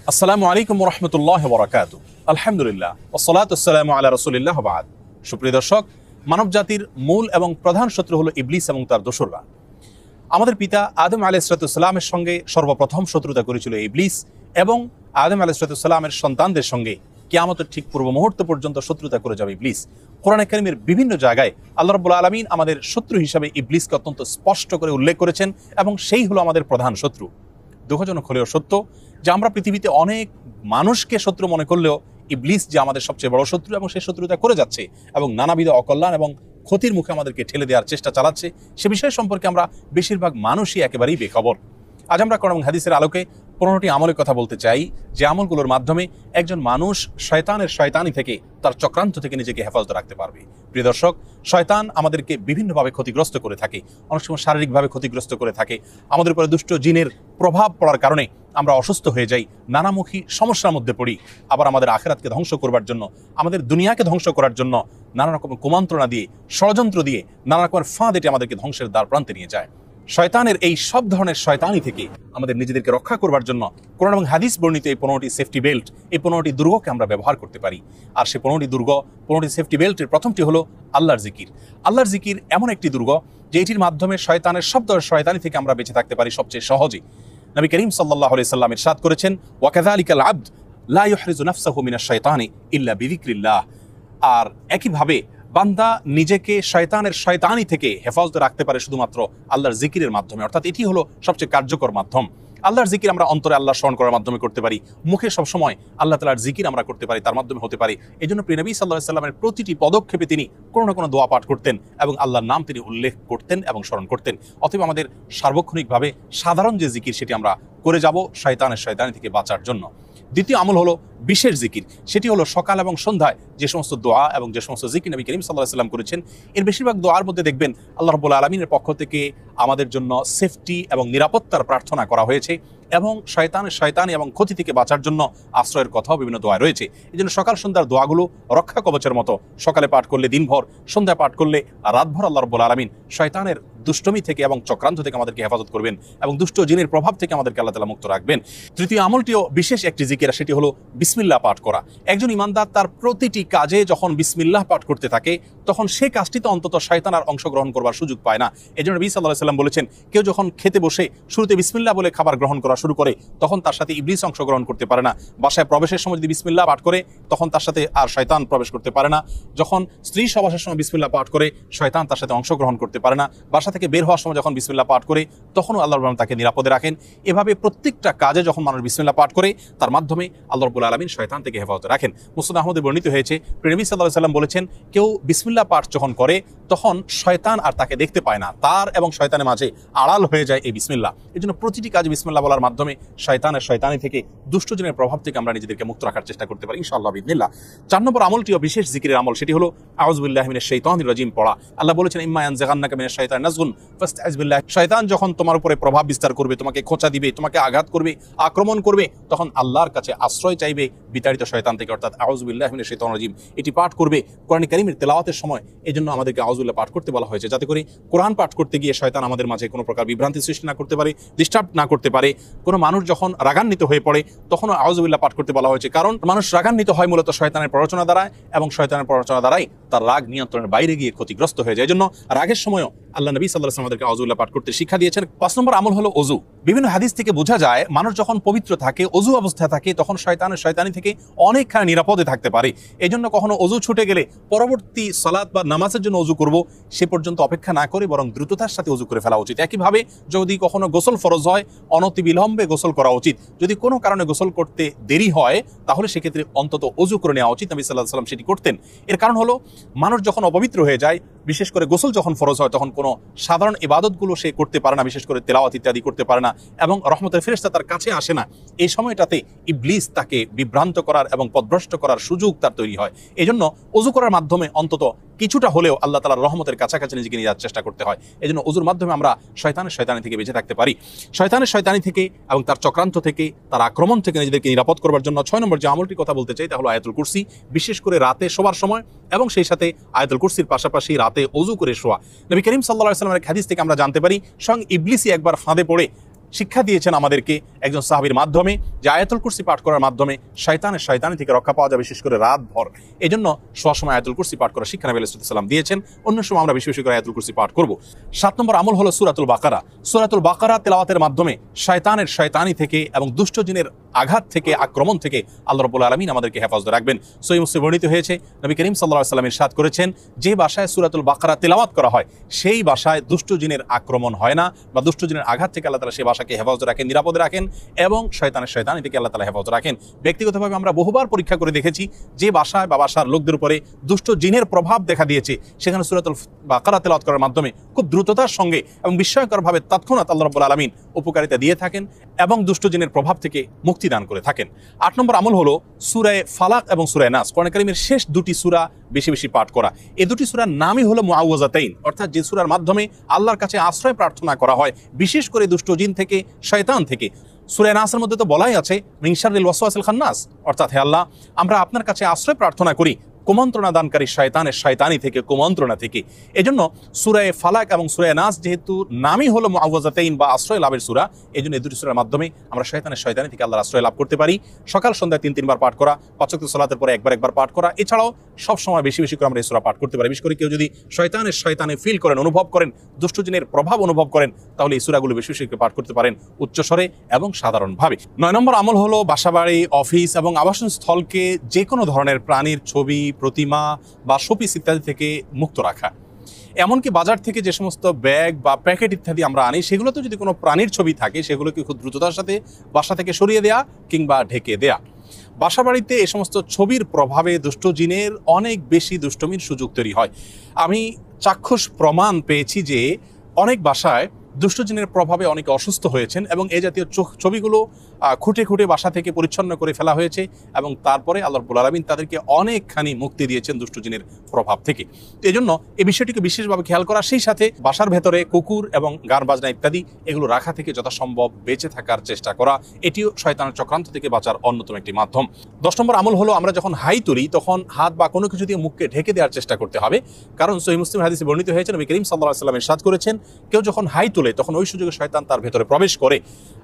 আসসালামু আলাইকুম ওয়া রাহমাতুল্লাহি ওয়া বারাকাতুহু। আলহামদুলিল্লাহ ওয়াসসালাতু ওয়াসসালামু আলা রাসূলিল্লাহ ওয়া বা'দ। সুপ্রিয় দর্শক, মানব জাতির মূল এবং প্রধান শত্রু হলো ইবলিস এবং তার দোসররা। আমাদের পিতা আদম আলাইহিস সালামের সঙ্গে সর্বপ্রথম শত্রুতা করেছিল ইবলিস এবং আদম আলাইহিস সালামের সন্তানদের সঙ্গে কিয়ামতের ঠিক পূর্ব মুহূর্ত পর্যন্ত শত্রুতা করে যাবে ইবলিস। কোরআনে কারীমের বিভিন্ন জায়গায় আল্লাহ রাব্বুল আলামিন আমাদের শত্রু হিসাবে ইবলিসকে অত্যন্ত স্পষ্ট করে উল্লেখ করেছেন এবং সেই হলো আমাদের প্রধান শত্রু। দুঃখজনক হলেও সত্য যে আমরা পৃথিবীতে অনেক মানুষকে শত্রু মনে করলেও ইবলিস যে আমাদের সবচেয়ে বড় শত্রু এবং সেই শত্রুতা করে যাচ্ছে এবং নানাবিধ অকল্যাণ এবং ক্ষতির মুখে আমাদেরকে ঠেলে দেওয়ার চেষ্টা চালাচ্ছে, সে বিষয় সম্পর্কে আমরা বেশিরভাগ মানুষই একেবারেই বেখবর। আজ আমরা কোরআন এবং হাদিসের আলোকে 15টি আমলের কথা বলতে চাই, যে আমলগুলোর মাধ্যমে একজন মানুষ শয়তানের শয়তানি থেকে, তার চক্রান্ত থেকে নিজেকে হেফাজত রাখতে পারবে। প্রিয় দর্শক, শয়তান আমাদেরকে বিভিন্নভাবে ক্ষতিগ্রস্ত করে থাকে, অনেক সময় শারীরিকভাবে ক্ষতিগ্রস্ত করে থাকে। আমাদের উপরে দুষ্ট জিনের প্রভাব পড়ার কারণে আমরা অসুস্থ হয়ে যাই, নানামুখী সমস্যার মধ্যে পড়ি। আবার আমাদের আখিরাতকে ধ্বংস করবার জন্য, আমাদের দুনিয়াকে ধ্বংস করার জন্য নানা রকমের কুমন্ত্রণা দিয়ে, ষড়যন্ত্র দিয়ে, নানা রকমের ফাঁদ এটি আমাদেরকে ধ্বংসের দ্বার প্রান্তে নিয়ে যায়। শয়তানের এই সব ধরনের শয়তানি থেকে আমাদের নিজেদেরকে রক্ষা করবার জন্য কোরআন এবং হাদিস বর্ণিত এই 15টি সেফটি বেল্ট, এই 15টি দুর্গকে আমরা ব্যবহার করতে পারি। আর সেই 15টি দুর্গ, 15টি সেফটি বেল্টের প্রথমটি হলো আল্লাহর জিকির। আল্লাহর জিকির এমন একটি দুর্গ যে এটির মাধ্যমে শয়তানের সব ধরনের শয়তানি থেকে আমরা বেঁচে থাকতে পারি সবচেয়ে সহজে। নবী করিম সাল্লাল্লাহু আলাইহি সাল্লাম ইরশাদ করেছেন, ওয়া কাযালিকাল আবদ লা ইউহরিজু নাফসাহু মিনাশ শাইতানি ইল্লা বিযিকরিল্লাহ। আর একইভাবে বান্দা নিজেকে শয়তানের শয়তানি থেকে হেফাজত রাখতে পারে শুধুমাত্র আল্লাহর জিকিরের মাধ্যমে, অর্থাৎ এটি হলো সবচেয়ে কার্যকর মাধ্যম। আল্লাহর জিকির আমরা অন্তরে আল্লাহ স্মরণ করার মাধ্যমে করতে পারি, মুখে সবসময় আল্লাহ তাআলার জিকির আমরা করতে পারি, তার মাধ্যমে হতে পারে। এই জন্য প্রিয় নবী সাল্লাল্লাহু আলাইহি সাল্লামের প্রতিটি পদক্ষেপে তিনি কোনো না কোনো দোয়া পাঠ করতেন এবং আল্লাহর নাম তিনি উল্লেখ করতেন এবং স্মরণ করতেন। অতএব আমাদের সার্বক্ষণিকভাবে সাধারণ যে জিকির সেটি আমরা করে যাব শয়তানের শয়তানি থেকে বাঁচার জন্য। দ্বিতীয় আমল হলো বিশেষ জিকির, সেটি হলো সকাল এবং সন্ধ্যায় যে সমস্ত দোয়া এবং যে সমস্ত জিকির নবী করিম সাল্লাল্লাহু আলাইহি সাল্লাম করেছেন, এর বেশিরভাগ দোয়ার মধ্যে দেখবেন আল্লাহ রাব্বুল আলামিনের পক্ষ থেকে আমাদের জন্য সেফটি এবং নিরাপত্তার প্রার্থনা করা হয়েছে এবং শয়তানের শয়তানি এবং ক্ষতি থেকে বাঁচার জন্য আশ্রয়ের কথাও বিভিন্ন দোয়ায় রয়েছে। এই জন্য সকাল সন্ধ্যার দোয়াগুলো রক্ষা কবচের মতো। সকালে পাঠ করলে দিনভর, সন্ধ্যায় পাঠ করলে রাতভর আল্লাহ রাব্বুল আলামিন শয়তানের দুষ্টমি থেকে এবং চক্রান্ত থেকে আমাদেরকে হেফাজত করবেন এবং দুষ্ট জিনের প্রভাব থেকে আমাদেরকে আল্লাহ তাআলা মুক্ত রাখবেন। তৃতীয় আমলটিও বিশেষ একটি জিকির, সেটি হলো বিসমিল্লাহ পাঠ করা। একজন ইমানদার তার প্রতিটি কাজে যখন বিসমিল্লাহ পাঠ করতে থাকে, তখন সে কাজটিতে অন্তত শয়তান আর অংশগ্রহণ করবার সুযোগ পায় না। এই জন্য নবী সাল্লাল্লাহু আলাইহি সাল্লাম বলেছেন, কেউ যখন খেতে বসে শুরুতে বিসমিল্লাহ বলে খাবার গ্রহণ করা শুরু করে, তখন তার সাথে ইবলিস অংশগ্রহণ করতে পারে না। বাসায় প্রবেশের সময় যদি বিসমিল্লাহ পাঠ করে, তখন তার সাথে আর শয়তান প্রবেশ করতে পারে না। যখন স্ত্রী সহবাসের সময় বিসমিল্লাহ পাঠ করে, শয়তান তার সাথে অংশগ্রহণ করতে পারে না। বাসা থেকে বের হওয়ার সময় যখন বিসমিল্লাহ পাঠ করে, তখনও আল্লাহ রাব্বুল আলামিন তাকে নিরাপদে রাখেন। এভাবে প্রত্যেকটা কাজে যখন মানুষ বিসমিল্লাহ পাঠ করে, তার মাধ্যমে আল্লাহ রাব্বুল আলামিন শয়তান থেকে হেফাজতে রাখেন। মুসনাদ আহমদে বর্ণিত হয়েছে, প্রিয় নবী সাল্লাল্লাহু আলাইহি সাল্লাম বলেছেন, কেউ বিসমিল্লাহ পাঠ যখন করে, তখন শয়তান আর তাকে দেখতে পায় না, তার এবং শয়তানের মাঝে আড়াল হয়ে যায় এই বিসমিল্লাহ। এই জন্য প্রতিটি কাজে বিসমিল্লাহ বলার মাধ্যমে শয়তানের শয়তানি থেকে, দুষ্টজনের প্রভাব থেকে আমরা নিজেদেরকে মুক্ত রাখার চেষ্টা করতে পারি ইনশাআল্লাহ বিইذনিল্লাহ। 4 নম্বর আমলটিও বিশেষ জিকিরের আমল, সেটি হলো আউযু বিল্লাহি মিনাশ শাইতানির রাজিম পড়া। আল্লাহ বলেছেন, ইম্মা ইয়ানযাগান্নাকা মিনাশ শাইতানি নাযগুন ফাসতাইয বিল্লাহ। শয়তান যখন তোমার উপরে প্রভাব বিস্তার করবে, তোমাকে খোঁচা দিবে, তোমাকে আঘাত করবে, আক্রমণ করবে, তখন আল্লাহর কাছে আশ্রয় চাইবে বিতাড়িত শয়তান থেকে, অর্থাৎ আউযু বিল্লাহি মিনাশ শাইতানির রাজিম এটি পাঠ করবে কোরআন কারীমের তেলাওয়াতের সময়। এজন্য আমাদেরকে আউযু বিল্লাহ পাঠ করতে বলা হয়েছে, যাতে করে কোরআন পাঠ করতে গিয়ে শয়তান আমাদের মাঝে কোনো প্রকার বিভ্রান্তি সৃষ্টি না করতে পারে, ডিস্টার্ব না করতে পারে। কোনো মানুষ যখন রাগান্বিত হয়ে পড়ে, তখনও আউযু বিল্লাহ পাঠ করতে বলা হয়েছে, কারণ মানুষ রাগান্বিত হয় মূলত শয়তানের প্ররোচনা দ্বারায় এবং শয়তানের প্ররোচনা দ্বারাই তার রাগ নিয়ন্ত্রণের বাইরে গিয়ে ক্ষতিগ্রস্ত হয়ে যায়। এজন্য রাগের সময়ও আল্লাহ নবী সাল্লাল্লাহু আলাইহি ওয়াসাল্লাম আমাদেরকে আউযু বিল্লাহ পাঠ করতে শিক্ষা দিয়েছেন। 5 নম্বর আমল হলো ওযু। বিভিন্ন হাদিস থেকে বোঝা যায়, মানুষ যখন পবিত্র থাকে, ওযু অবস্থায় থাকে, তখন শয়তানের শয়তানি থেকে অনেকখানি নিরাপদে থাকতে পারে। এই জন্য কখনো ওযু ছুটে গেলে পরবর্তী সালাত বা নামাজের জন্য ওযু করব, সে পর্যন্ত অপেক্ষা না করে বরং দ্রুততার সাথে ওযু করে ফেলা উচিত। একইভাবে যদি কখনো গোসল ফরজ হয়, অনতিবিলম্বে গোসল করা উচিত। যদি কোনো কারণে গোসল করতে দেরি হয়, তাহলে সেক্ষেত্রে অন্তত ওযু করে নেওয়া উচিত। নবী সাল্লাল্লাহু আলাইহি ওয়াসাল্লাম সেটি করতেন। এর কারণ হলো, মানুষ যখন অপবিত্র হয়ে যায়, বিশেষ করে গোসল যখন ফরজ হয়, তখন কোনো সাধারণ ইবাদতগুলো সে করতে পারে না, বিশেষ করে তেলাওয়াত ইত্যাদি করতে পারে না এবং রহমতের ফেরেশতা তার কাছে আসে না। এই সময়টাতে ইবলিস তাকে বিভ্রান্ত করার এবং পথভ্রষ্ট করার সুযোগ তার তৈরি হয়। এই জন্য ওযু করার মাধ্যমে অন্তত কিছুটা হলেও আল্লাহ তাআলার রহমতের কাছাকাছি নিজেকে নিয়ে যাওয়ার চেষ্টা করতে হয়। এই জন্য ওযুর মাধ্যমে আমরা শয়তানের শয়তানি থেকে বেঁচে থাকতে পারি। শয়তানের শয়তানি থেকে এবং তার চক্রান্ত থেকে, তার আক্রমণ থেকে নিজেদেরকে নিরাপদ করবার জন্য 6 নম্বর যে আমলটির কথা বলতে চাই, তা হলো আয়াতুল কুরসি। বিশেষ করে রাতে শোবার সময় এবং সেই সাথে আয়াতুল কুরসির পাশাপাশি রাতে ওযু করে শোয়া। নবী করিম সাল্লাল্লাহু আলাইহি ওয়াসাল্লামের হাদিস থেকে আমরা জানতে পারি, স্বয়ং ইবলিসই একবার ফাঁদে পড়ে শিক্ষা দিয়েছেন আমাদেরকে একজন সাহাবীর মাধ্যমে, যে আয়াতুল কুরসি পাঠ করার মাধ্যমে শয়তানি থেকে রক্ষা পাওয়া যায়, বিশেষ করে রাত ভর। এই জন্য সবসময় আয়াতুল কুরসি পাঠ করার শিক্ষা নবী আলাইহিস সালাম দিয়েছেন। অন্য সময় আমরা বেশি বেশি করে আয়াতুল কুরসি পাঠ করব। 7 নম্বর আমল হলো সূরাতুল বাকারা। সূরাতুল বাকারা তেলাওয়াতের মাধ্যমে শয়তানি থেকে এবং দুষ্ট জিনের আঘাত থেকে, আক্রমণ থেকে আল্লাহ রাব্বুল আলামিন আমাদেরকে হেফাজত রাখবেন। সহিহ মুসলিমে বর্ণিত হয়েছে, নবী করিম সাল্লাল্লাহু আলাইহি ওয়াসাল্লাম ইরশাদ করেছেন, যে বাসায় সূরাতুল বাকারা তেলাওয়াত করা হয় সেই বাসায় দুষ্ট জিনের আক্রমণ হয় না, বা দুষ্ট জিনের আঘাত থেকে আল্লাহ তাআলা সেই বাসাকে হেফাজত রাখেন, নিরাপদে রাখেন, এবং শয়তানি থেকে আল্লাহ তাআলা হেফাজত রাখেন। ব্যক্তিগতভাবে আমরা বহুবার পরীক্ষা করে দেখেছি, যে বাসায় বা বাসার লোকদের উপরে দুষ্ট জিনের প্রভাব দেখা দিয়েছে, সেখানে সূরাতুল বাকারা তেলাওয়াত করার মাধ্যমে খুব দ্রুততার সঙ্গে এবং বিস্ময়করভাবে তৎক্ষণাৎ আল্লাহ রাব্বুল আলামিন উপকারিতা দিয়ে থাকেন এবং দুষ্ট জিনের প্রভাব থেকে মুক্তি দান করে থাকেন। 8 নম্বর আমল হলো সূরা ফালাক এবং সূরা নাস। কোরআন কারীমের শেষ দুটি সূরা বেশি বেশি পাঠ করা। এই দুটি সূরার নামই হলো মুআউযাতাইন, অর্থাৎ যে সূরার মাধ্যমে আল্লাহর কাছে আশ্রয় প্রার্থনা করা হয়, বিশেষ করে দুষ্ট জিন থেকে, শয়তান থেকে। সূরা নাসের মধ্যে তো বলাই আছে, মিন শাররিল ওয়াসওয়াসিল খান্নাস, অর্থাৎ হে আল্লাহ, আমরা আপনার কাছে আশ্রয় প্রার্থনা করি কুমন্ত্রণা দানকারী শয়তানি থেকে, কুমন্ত্রণা থেকে। এজন্য সূরা ফালাক এবং সূরা নাস যেহেতু নামই হলো মুআউযাতাইন বা আশ্রয় লাভের সূরা, এজন্য এই দুটি সূরার মাধ্যমে আমরা শয়তানি থেকে আল্লাহর আশ্রয় লাভ করতে পারি। সকাল সন্ধ্যায় 3 বার পাঠ করা, 5 ওয়াক্ত সালাতের পরে একবার পাঠ করা, এছাড়াও সব সময় বেশি বেশি করে আমরা এই সূরা পাঠ করতে পারি। বিশেষ করে কেউ যদি শয়তানে ফিল করেন, অনুভব করেন, দুষ্ট জিনের প্রভাব অনুভব করেন, তাহলে এই সূরাগুলো বেশি বেশি করে পাঠ করতে পারেন উচ্চস্বরে এবং সাধারণভাবে। 9 নম্বর আমল হলো বাসাবাড়ি, অফিস এবং আবাসন স্থলকে যে কোনো ধরনের প্রাণীর ছবি, প্রতিমা বা শোপিস ইত্যাদি থেকে মুক্ত রাখা। এমনকি বাজার থেকে যে সমস্ত ব্যাগ বা প্যাকেট ইত্যাদি আমরা আনি, সেগুলোতে যদি কোনো প্রাণীর ছবি থাকে, সেগুলোকে খুব দ্রুততার সাথে বাসা থেকে সরিয়ে দেয়া কিংবা ঢেকে দেয়া। বাসা বাড়িতে এই সমস্ত ছবির প্রভাবে দুষ্ট জিনের অনেক বেশি দুষ্টমির সুযোগ তৈরি হয়। আমি চাক্ষুষ প্রমাণ পেয়েছি যে অনেক বাসায় দুষ্ট জিনের প্রভাবে অনেকে অসুস্থ হয়েছেন এবং এই জাতীয় ছবিগুলো খুঁটে খুঁটে বাসা থেকে পরিচ্ছন্ন করে ফেলা হয়েছে, এবং তারপরে আল্লাহ রাব্বুল আলামিন তাদেরকে অনেকখানি মুক্তি দিয়েছেন দুষ্ট জিনের প্রভাব থেকে। এই জন্য এই বিষয়টিকে বিশেষভাবে খেয়াল করা, সেই সাথে বাসার ভেতরে কুকুর এবং গান বাজনা ইত্যাদি এগুলো রাখা থেকে যথাসম্ভব বেঁচে থাকার চেষ্টা করা, এটিও শয়তানের চক্রান্ত থেকে বাঁচার অন্যতম একটি মাধ্যম। 10 নম্বর আমল হলো আমরা যখন হাই তুলি তখন হাত বা কোনো কিছু দিয়ে মুখকে ঢেকে দেওয়ার চেষ্টা করতে হবে। কারণ সহিহ মুসলিম হাদিসে বর্ণিত হয়েছে, নবী করিম সাল্লাল্লাহু আলাইহি ওয়াসাল্লাম ইরশাদ করেছেন, কেউ যখন হাই তুলে তখন ওই সুযোগে শয়তান তার ভেতরে প্রবেশ করে।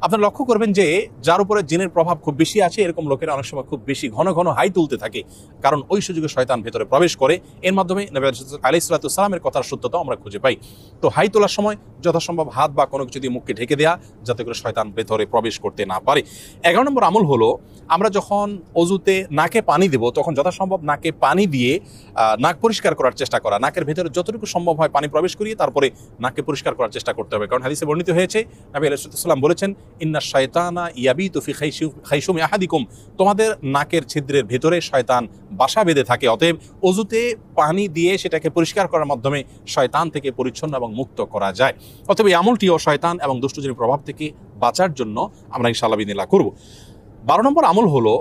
আপনারা লক্ষ্য করবেন যে যার উপরে জিনের প্রভাব খুব বেশি আছে, এরকম লোকেরা অনেক সময় খুব বেশি ঘন ঘন হাই তুলতে থাকে, কারণ ওই সুযোগে শয়তান ভেতরে প্রবেশ করে। এর মাধ্যমে নবী আলাইহিস সালামের কথার সত্যতা আমরা খুঁজে পাই। তো হাই তোলার সময় যথাসম্ভব হাত বা কোনো কিছু দিয়ে মুখকে ঢেকে দেয়া, যাতে করে শয়তান ভেতরে প্রবেশ করতে না পারে। 11 নম্বর আমল হলো আমরা যখন অজুতে নাকে পানি দেব, তখন যথাসম্ভব নাকে পানি দিয়ে নাক পরিষ্কার করার চেষ্টা করা। নাকের ভেতরে যতটুকু সম্ভব হয় পানি প্রবেশ করিয়ে তারপরে নাককে পরিষ্কার করার চেষ্টা করতে হবে। কারণ হাদিসে বর্ণিত হয়েছে, নবী আলাইহিস সালাম বলেছেন, ইন্না শায়তানা ইয়াবিতু ফি খাইশুমি আহাদিকুম, তোমাদের নাকের ছিদ্রের ভেতরে শয়তান বাসা বেঁধে থাকে। অতএব অজুতে পানি দিয়ে সেটাকে পরিষ্কার করার মাধ্যমে শয়তান থেকে পরিচ্ছন্ন এবং মুক্ত করা যায়। অতএব এই আমলটিও শয়তান এবং দুষ্টজিনের প্রভাব থেকে বাঁচার জন্য আমরা ইনশাআল্লাহ বিদিনিল্লাহ করব। 12 নম্বর আমল হলো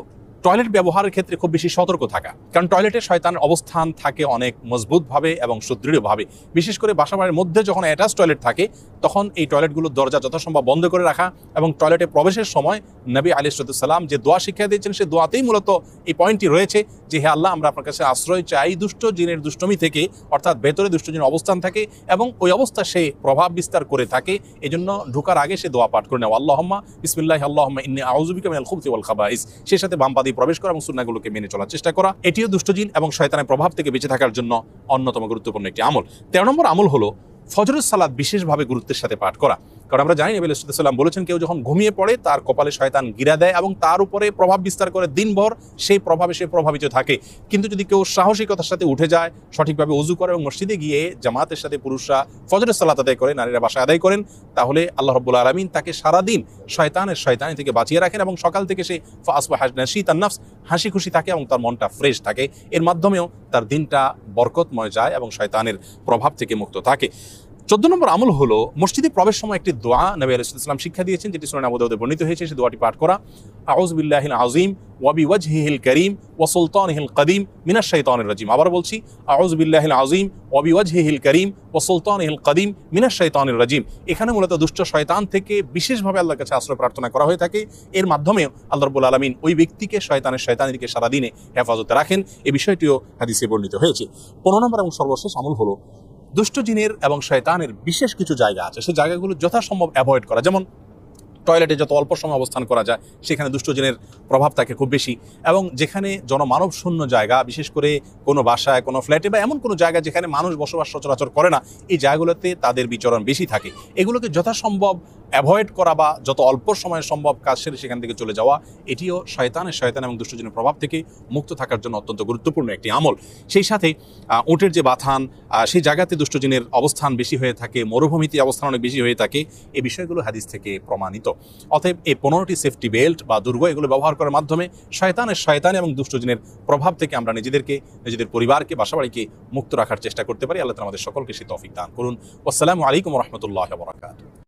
টয়লেট ব্যবহারের ক্ষেত্রে খুব বেশি সতর্ক থাকা। কারণ টয়লেটে শয়তানের অবস্থান থাকে অনেক মজবুতভাবে এবং সুদৃঢ়ভাবে। বিশেষ করে বাসাবাড়ির মধ্যে যখন অ্যাটাচ টয়লেট থাকে, তখন এই টয়লেটগুলোর দরজা যথাসম্ভব বন্ধ করে রাখা, এবং টয়লেটে প্রবেশের সময় নবী আলাইহিস সালাম যে দোয়া শিক্ষা দিয়েছেন, সে দোয়াতেই মূলত এই পয়েন্টটি রয়েছে যে, হে আল্লাহ, আমরা আপনার কাছে আশ্রয় চাই দুষ্ট জিনের দুষ্টমি থেকে, অর্থাৎ ভেতরে দুষ্ট জিনের অবস্থান থাকে এবং ওই অবস্থা সে প্রভাব বিস্তার করে থাকে। এই জন্য ঢোকার আগে সে দোয়া পাঠ করে নেওয়া, আল্লাহুম্মা বিসমিল্লাহি আল্লাহুম্মা ইন্নী আউযু বিকা মিনাল খুবুসি ওয়াল খাবাইস। সেই সাথে বাম পা দিয়ে প্রবেশ করা এবং সুন্নাহগুলোকে মেনে চলার চেষ্টা করা, এটিও দুষ্টজিন এবং শয়তানের প্রভাব থেকে বেঁচে থাকার জন্য অন্যতম গুরুত্বপূর্ণ একটি আমল। 13 নম্বর আমল হলো ফজরের সালাত বিশেষভাবে গুরুত্বের সাথে পাঠ করা। কারণ আমরা জানি নবী আলাইহিস সালাম বলেছেন, কেউ যখন ঘুমিয়ে পড়ে তার কপালে শয়তান গিরা দেয় এবং তার উপরে প্রভাব বিস্তার করে, দিনভর সেই প্রভাবে সে প্রভাবিত থাকে। কিন্তু যদি কেউ সাহসিকতার সাথে উঠে যায়, সঠিকভাবে ওযু করে এবং মসজিদে গিয়ে জামাতের সাথে পুরুষরা ফজরের সালাত আদায় করে, নারীরা বাসায় আদায় করেন, তাহলে আল্লাহ রাব্বুল আলামিন তাকে সারাদিন শয়তানি থেকে বাঁচিয়ে রাখেন এবং সকাল থেকে সে ফাসবাহা নাশীতান নাফস, হাসি খুশি থাকে এবং তার মনটা ফ্রেশ থাকে। এর মাধ্যমেও তার দিনটা বরকতময় যায় এবং শয়তানের প্রভাব থেকে মুক্ত থাকে। 14 নম্বর আমল হলো মসজিদে প্রবেশ সময় একটি দোয়া নবী আলাইহিস সালাম শিক্ষা দিয়েছেন, যেটি সুনান আবু দাউদে বর্ণিত হয়েছে। সেই দোয়াটি পাঠ করা, আউযু বিল্লাহিল আযীম ওয়া বিওয়াজহিহিল কারীম ওয়া সুলতানিহিল কাদীম মিনাশ শাইতানির রাজীম। আবার বলছি, আউযু বিল্লাহিল আযীম ওয়া বিওয়াজহিহিল কারীম ওয়া সুলতানিহিল কাদীম মিনাশ শাইতানির রাজীম। এখানে মূলত দুষ্ট শয়তান থেকে বিশেষভাবে আল্লাহর কাছে আশ্রয় প্রার্থনা করা হয়ে থাকে। এর মাধ্যমে আল্লাহ রাব্বুল আলামিন ওই ব্যক্তিকে শয়তানি থেকে সারা দিনে হেফাজতে রাখেন। এই বিষয়টিও হাদিসে বর্ণিত হয়েছে। 15 নম্বর এবং সর্বশেষ আমল হলো দুষ্ট জিনের এবং শয়তানের বিশেষ কিছু জায়গা আছে, সেই জায়গাগুলো যথাসম্ভব অ্যাভয়েড করা। যেমন টয়লেটে যত অল্প সময় অবস্থান করা যায় সেখানে দুষ্টজিনের প্রভাব থাকে খুব বেশি, এবং যেখানে জনমানব শূন্য জায়গা, বিশেষ করে কোনো বাসায়, কোনো ফ্ল্যাটে বা এমন কোনো জায়গা যেখানে মানুষ বসবাস সচরাচর করে না, এই জায়গাগুলোতে তাদের বিচরণ বেশি থাকে। এগুলোকে যথাসম্ভব অ্যাভয়েড করা বা যত অল্প সময় সম্ভব কাজ সেরে সেখান থেকে চলে যাওয়া, এটিও শয়তান এবং দুষ্টজিনের প্রভাব থেকে মুক্ত থাকার জন্য অত্যন্ত গুরুত্বপূর্ণ একটি আমল। সেই সাথে উটের যে বাথান, সেই জায়গাতে দুষ্টজিনের অবস্থান বেশি হয়ে থাকে, মরুভূমিতে অবস্থান অনেক বেশি হয়ে থাকে, এই বিষয়গুলো হাদিস থেকে প্রমাণিত। অতএব এই 15টি সেফটি বেল্ট বা দুর্গ এগুলো ব্যবহার করার মাধ্যমে শয়তান এবং দুষ্টজিনের প্রভাব থেকে আমরা নিজেদের পরিবারকে, বাসাবাড়িকে মুক্ত রাখার চেষ্টা করতে পারি। আল্লাহ তাআলা আমাদের সকলকে সেই তৌফিক দান করুন। আসসালামু আলাইকুম ওয়া রাহমাতুল্লাহি ওয়া বারাকাতুহু।